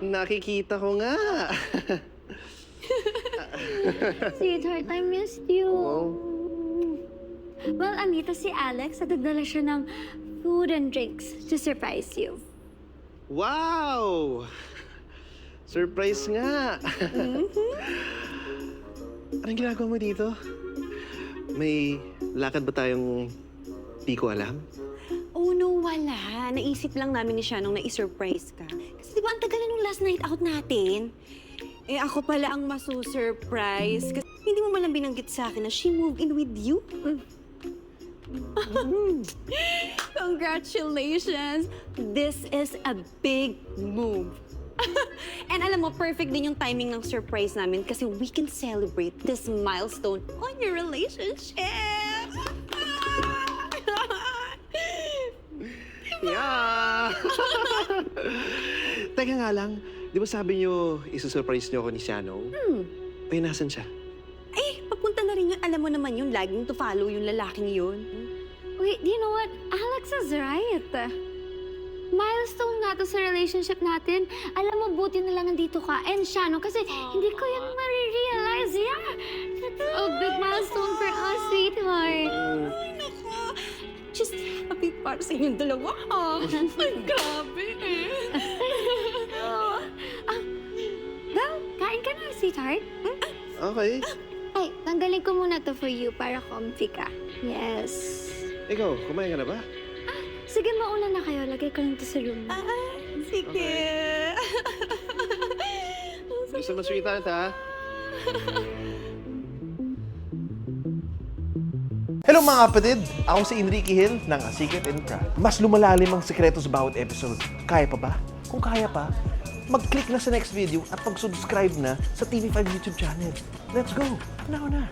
Nakikita ko nga. Sweetheart, I missed you. Oh. Well, andito si Alex at nagdala siya ng food and drinks to surprise you. Wow! Surprise nga. Anong ginagawa mo dito? May lakad ba tayong di ko alam? Oh no, wala. Naisip lang namin ni Shanong na i-surprise ka. Kasi di ba ang tagal na nung last night out natin? Eh ako pala ang masu-surprise. Kasi hindi mo malang binanggit sa akin na she moved in with you. Congratulations! This is a big move. And alam mo, perfect din yung timing ng surprise namin kasi we can celebrate this milestone on your relationship. Yeah! Teka nga lang, di ba sabi niyo isusurprise niyo ako ni Shano? Ay, nasan siya? Eh, papunta na rin yun. Alam mo naman yun, laging to follow yung lalaking yun. Wait, you know what? Alex is right. Milestone nga to sa relationship natin. Alam mo, buti na lang nandito ka. And Shano, kasi hindi ko yan marirealize. Yeah! A big milestone for us, sweetheart. Ay, naku. Just happy para sa inyong dalawa, ha? Ay, grabe eh. Well, kain ka na, sweetheart. Okay. Ay, tanggalin ko muna to for you para comfy ka. Yes. Ikaw, kumain ka na ba? Sige, mauna na kayo. Lagay ko lang to sa room. Sige. Gusto mo sweetheart, ha? Hello mga kapatid! Ako si Enrique Hill ng A Secret in Prague. Mas lumalalim ang sekreto sa bawat episode. Kaya pa ba? Kung kaya pa, mag-click na sa next video at mag-subscribe na sa TV5 YouTube channel. Let's go! Now na!